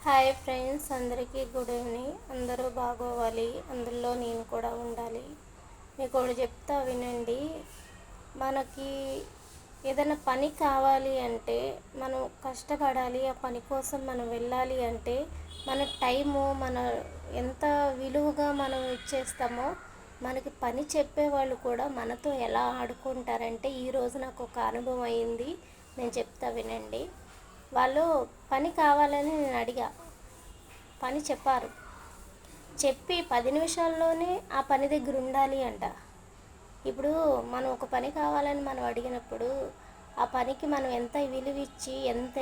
Hi friends, అందరికీ good evening. అందరూ బాగోవాలి, అందులో నేను కూడా ఉండాలి. మీకు ఒకటి చెప్తా వినండి. మనకి ఏదైనా పని కావాలి అంటే మనం కష్టపడాలి. ఆ పని కోసం మనం వెళ్ళాలి అంటే మన టైము ఎంత విలువగా మనం ఇచ్చేస్తామో మనకి పని చెప్పేవాళ్ళు కూడా మనతో ఎలా ఆడుకుంటారంటే ఈరోజు నాకు ఒక అనుభవం అయింది. నేను చెప్తా వినండి. వాళ్ళు పని కావాలని నేను అడిగా. పని చెప్పారు. చెప్పి 10 నిమిషాల్లోనే ఆ పని దగ్గర ఉండాలి అంట. ఇప్పుడు మనం ఒక పని కావాలని మనం అడిగినప్పుడు ఆ పనికి మనం ఎంత విలువ ఇచ్చి ఎంత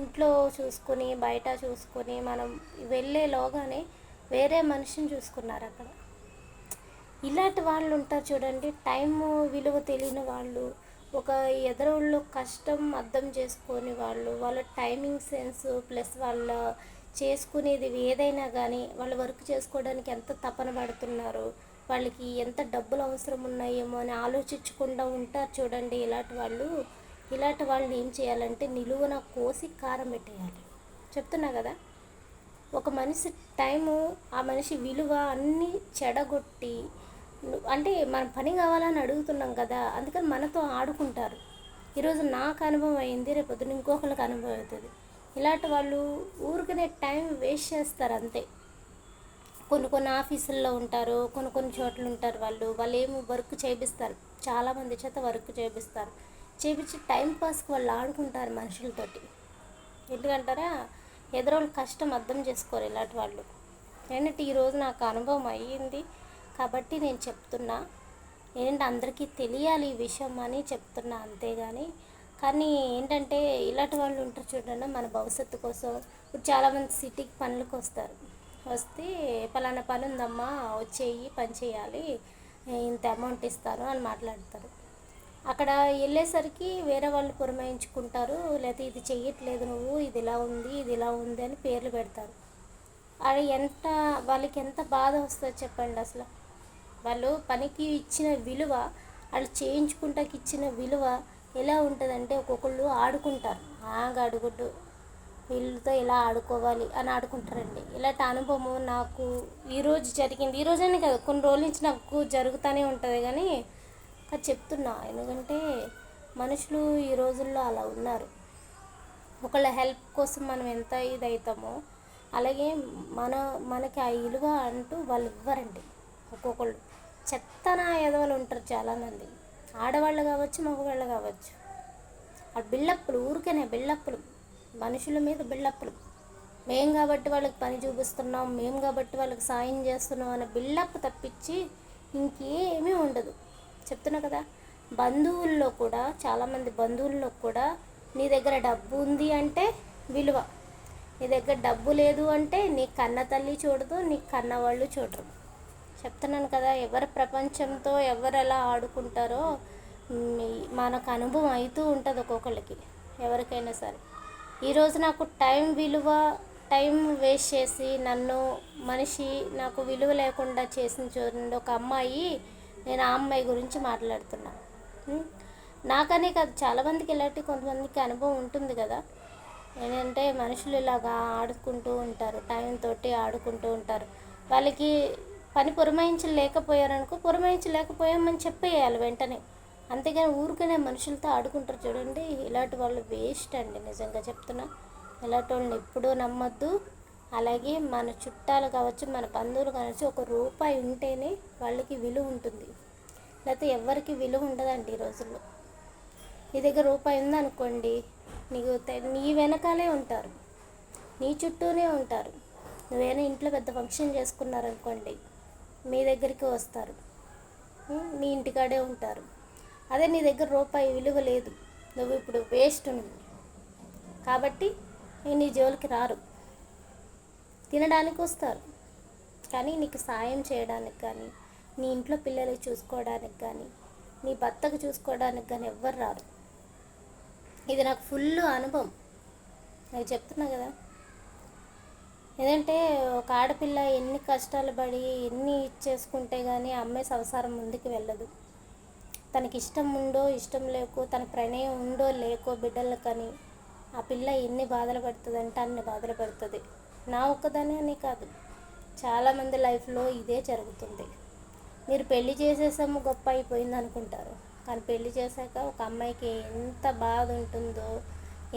ఇంట్లో చూసుకొని బయట చూసుకొని మనం వెళ్ళేలోగానే వేరే మనిషిని చూసుకున్నారు అక్కడ. ఇలాంటి వాళ్ళు ఉంటారు చూడండి, టైము విలువ తెలియని వాళ్ళు, ఒక ఎదురోళ్ళు కష్టం అర్థం చేసుకొని వాళ్ళ టైమింగ్ సెన్స్ ప్లస్ వాళ్ళ చేసుకునేది ఏదైనా కానీ వాళ్ళ వర్క్ చేసుకోవడానికి ఎంత తపన పడుతున్నారు, వాళ్ళకి ఎంత డబ్బులు అవసరం ఉన్నాయేమో అని ఆలోచించకుండా ఉంటారు చూడండి. ఇలాంటి వాళ్ళని ఏం చేయాలంటే నిలువున కోసి కారం పెట్టేయాలి. చెప్తున్నా కదా, ఒక మనిషి టైము, ఆ మనిషి విలువ అన్నీ చెడగొట్టి, అంటే మన పని కావాలని అడుగుతున్నాం కదా, అందుకని మనతో ఆడుకుంటారు. ఈరోజు నాకు అనుభవం అయింది, రేపు పొద్దున్న ఇంకొకరికి అనుభవం అవుతుంది. ఇలాంటి వాళ్ళు ఊరికనే టైం వేస్ట్ చేస్తారు అంతే. కొన్ని ఆఫీసుల్లో ఉంటారు, కొన్ని చోట్ల ఉంటారు. వాళ్ళు ఏమి వర్క్ చేపిస్తారు, చాలామంది చేత వర్క్ చేపిస్తారు. చేపించి టైంపాస్కి వాళ్ళు ఆడుకుంటారు మనుషులతోటి. ఎందుకంటారా, ఎదురోళ్ళు కష్టం అర్థం చేసుకోరు ఇలాంటి వాళ్ళు. ఏంటంటే ఈరోజు నాకు అనుభవం అయ్యింది కాబట్టి నేను చెప్తున్నా. ఏంటంటే అందరికీ తెలియాలి ఈ విషయం అని చెప్తున్నా, అంతేగాని కానీ ఏంటంటే ఇలాంటి వాళ్ళు ఉంటారు చూడండి, మన భవిష్యత్తు కోసం. ఇప్పుడు చాలామంది సిటీకి పనులకు వస్తే పలానా పని ఉందమ్మా వచ్చేయి, పని చేయాలి, ఇంత అమౌంట్ ఇస్తారు అని మాట్లాడతారు. అక్కడ వెళ్ళేసరికి వేరే వాళ్ళు పురమాయించుకుంటారు, లేకపోతే ఇది చెయ్యట్లేదు నువ్వు, ఇది ఇలా ఉంది అని పేర్లు పెడతారు. అది వాళ్ళకి ఎంత బాధ వస్తుందో చెప్పండి అసలు. వాళ్ళు పనికి ఇచ్చిన విలువ, వాళ్ళు చేయించుకుంటాకి ఇచ్చిన విలువ ఎలా ఉంటుందంటే, ఒక్కొక్కళ్ళు ఆడుకుంటారు. అడుగుడ్డు వీళ్ళతో ఇలా ఆడుకోవాలి అని ఆడుకుంటారండి. ఇలాంటి అనుభవం నాకు ఈరోజు జరిగింది. ఈరోజనే కదా, కొన్ని రోజుల నుంచి నాకు జరుగుతూనే ఉంటుంది. కానీ అది చెప్తున్నా ఎందుకంటే మనుషులు ఈ రోజుల్లో అలా ఉన్నారు. ఒకళ్ళ హెల్ప్ కోసం మనం ఎంత ఇదవుతామో అలాగే మనకి ఆ విలువ అంటూ వాళ్ళు ఇవ్వరండి. ఒక్కొక్కళ్ళు చెత్తన ఎదవలు ఉంటారు చాలామంది, ఆడవాళ్ళు కావచ్చు మగవాళ్ళు కావచ్చు. ఆ బిల్డప్పులు, ఊరికేనే బిల్డప్పులు, మనుషుల మీద బిల్డప్పులు. మేం కాబట్టి వాళ్ళకి పని చూపిస్తున్నాం, మేము కాబట్టి వాళ్ళకి సాయం చేస్తున్నాం అనే బిల్డప్ తప్పించి ఇంకేమీ ఉండదు. చెప్తున్నా కదా, చాలామంది బంధువుల్లో కూడా నీ దగ్గర డబ్బు ఉంది అంటే విలువ, నీ దగ్గర డబ్బు లేదు అంటే నీ కన్న తల్లి చూడదు, నీ కన్న వాళ్ళు చూడరు. చెప్తున్నాను కదా, ఎవరి ప్రపంచంతో ఎవరు ఎలా ఆడుకుంటారో మనకు అనుభవం అవుతూ ఉంటుంది ఒక్కొక్కళ్ళకి, ఎవరికైనా సరే. ఈరోజు నాకు టైం వేస్ట్ చేసి నాకు విలువ లేకుండా చేసిన చూడండి ఒక అమ్మాయి. నేను ఆ అమ్మాయి గురించి మాట్లాడుతున్నా. నాకనే కాదు, చాలామందికి ఇలాంటి కొంతమందికి అనుభవం ఉంటుంది కదా. ఏంటంటే మనుషులు ఇలాగా ఆడుకుంటూ ఉంటారు, టైం తోటి ఆడుకుంటూ ఉంటారు. వాళ్ళకి పని పురమాయించలేకపోయామని చెప్పేయాలి వెంటనే. అంతేగాని ఊరికనే మనుషులతో ఆడుకుంటారు చూడండి, ఇలాంటి వాళ్ళు వేస్ట్ అండి. నిజంగా చెప్తున్నా, ఇలాంటి వాళ్ళని ఎప్పుడూ నమ్మొద్దు. అలాగే మన చుట్టాలు కావచ్చు, మన బంధువులు కావచ్చు, ₹1 ఉంటేనే వాళ్ళకి విలువ ఉంటుంది, లేకపోతే ఎవరికి విలువ ఉండదండి ఈ రోజుల్లో. నీ దగ్గర ₹1 ఉందనుకోండి, నీ వెనకాలే ఉంటారు, నీ చుట్టూనే ఉంటారు. నువ్వేనా ఇంట్లో పెద్ద ఫంక్షన్ చేసుకున్నారనుకోండి, మీ దగ్గరికి వస్తారు, నీ ఇంటికాడే ఉంటారు. అదే నీ దగ్గర ₹1 విలువ లేదు, నువ్వు ఇప్పుడు వేస్ట్ నువ్వు కాబట్టి నీ జోలికి రారు. తినడానికి వస్తారు కానీ నీకు సాయం చేయడానికి కానీ, నీ ఇంట్లో పిల్లలకి చూసుకోవడానికి కానీ, నీ భర్తకు చూసుకోవడానికి కానీ ఎవ్వరు రారు. ఇది నాకు ఫుల్ అనుభవం, నేను చెప్తున్నా కదా. ఏదంటే ఒక ఆడపిల్ల ఎన్ని కష్టాలు పడి ఎన్ని ఇచ్చేసుకుంటే కానీ అమ్మాయి సంసారం ముందుకు వెళ్ళదు. తనకి ఇష్టం ఉందో ఇష్టం లేకో, తన ప్రణయం ఉందో లేకో బిడ్డలు కానీ ఆ పిల్ల ఎన్ని బాధలు పడుతుంది అంటే అన్ని బాధలు పడుతుంది. నా ఒక్కదానే అని కాదు, చాలామంది లైఫ్లో ఇదే జరుగుతుంది. మీరు పెళ్లి చేసేసాము గొప్ప అయిపోయింది అనుకుంటారు, కానీ పెళ్లి చేశాక ఒక అమ్మాయికి ఎంత బాధ ఉంటుందో,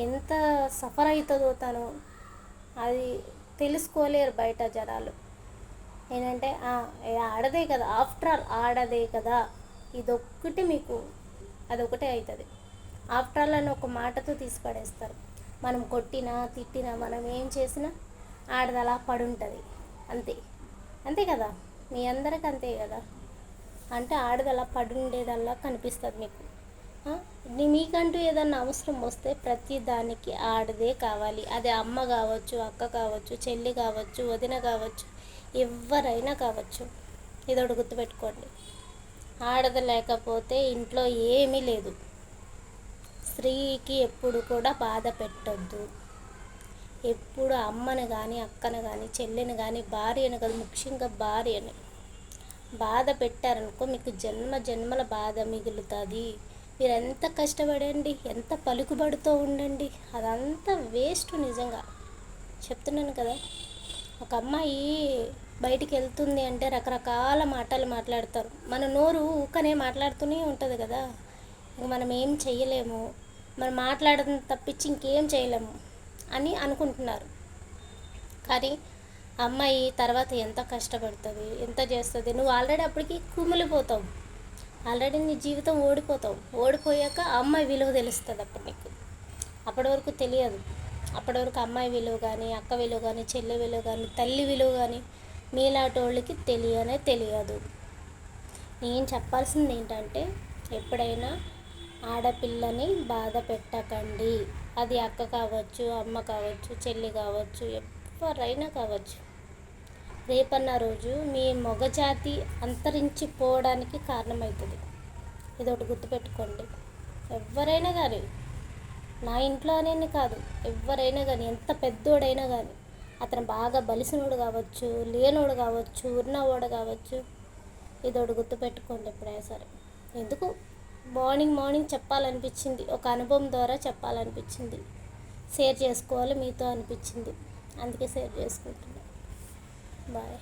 ఎంత సఫర్ అవుతుందో తను, అది తెలుసుకోలేరు బయట జనాలు. ఏంటంటే ఆడదే కదా, ఆఫ్టర్ ఆల్ ఆడదే కదా, ఇదొక్కటి మీకు అదొకటే అవుతుంది. ఆఫ్టర్ ఆల్ అని ఒక మాటతో తీసి పడేస్తారు. మనం కొట్టినా తిట్టినా మనం ఏం చేసినా ఆడది అలా పడుంటుంది, అంతే అంతే కదా, మీ అందరికి అంతే కదా. అంటే ఆడది అలా పడుండేదల్లా కనిపిస్తుంది మీకు. మీకంటూ ఏదన్నా అవసరం వస్తే ప్రతి దానికి ఆడదే కావాలి. అది అమ్మ కావచ్చు, అక్క కావచ్చు, చెల్లి కావచ్చు, వదిన కావచ్చు, ఎవరైనా కావచ్చు. ఇదొకటి గుర్తుపెట్టుకోండి, ఆడది లేకపోతే ఇంట్లో ఏమీ లేదు. స్త్రీకి ఎప్పుడు కూడా బాధ పెట్టొద్దు. ఎప్పుడు అమ్మని కానీ, అక్కని కానీ, చెల్లిని కానీ, భార్యను కానీ, ముఖ్యంగా భార్యని బాధ పెట్టారనుకో మీకు జన్మ జన్మల బాధ మిగులుతుంది. మీరు ఎంత కష్టపడండి, ఎంత పలుకుబడితో ఉండండి, అదంతా వేస్ట్. నిజంగా చెప్తున్నాను కదా. ఒక అమ్మాయి బయటికి వెళ్తుంది అంటే రకరకాల మాటలు మాట్లాడతారు. మన నోరు ఊకనే మాట్లాడుతూనే ఉంటుంది కదా. ఇంక మనం ఏం చెయ్యలేము, మనం మాట్లాడడం తప్పించి ఇంకేం చేయలేము అని అనుకుంటున్నారు. కానీ అమ్మాయి తర్వాత ఎంత కష్టపడుతుంది, ఎంత చేస్తుంది. నువ్వు ఆల్రెడీ అప్పటికి కుమిలిపోతావు, ఆల్రెడీ నీ జీవితం ఓడిపోతావు. ఓడిపోయాక అమ్మాయి విలువ తెలుస్తుంది అప్పుడు నీకు. అప్పటి వరకు తెలియదు. అప్పటి వరకు అమ్మాయి విలువ కానీ, అక్క విలువ కానీ, చెల్లె విలువ కానీ, తల్లి విలువ కానీ మీలాంటి వాళ్ళకి తెలియదు. నేను చెప్పాల్సింది ఏంటంటే, ఎప్పుడైనా ఆడపిల్లని బాధ పెట్టకండి. అది అక్క కావచ్చు, అమ్మ కావచ్చు, చెల్లి కావచ్చు, ఎవరైనా కావచ్చు. రేపన్న రోజు మీ మగజాతి అంతరించిపోవడానికి కారణమవుతుంది. ఇదొకటి గుర్తుపెట్టుకోండి. ఎవరైనా కానీ, నా ఇంట్లోనే కాదు, ఎవరైనా కానీ, ఎంత పెద్దోడైనా కానీ, అతను బాగా బలిసినోడు కావచ్చు, లేనోడు కావచ్చు, ఉన్నవాడు కావచ్చు, ఇదొకటి గుర్తుపెట్టుకోండి ఎప్పుడైనా సరే. ఎందుకు మార్నింగ్ చెప్పాలనిపించింది, ఒక అనుభవం ద్వారా చెప్పాలనిపించింది, షేర్ చేసుకోవాలి మీతో అనిపించింది, అందుకే షేర్ చేసుకుంటున్నాను. బాయ్.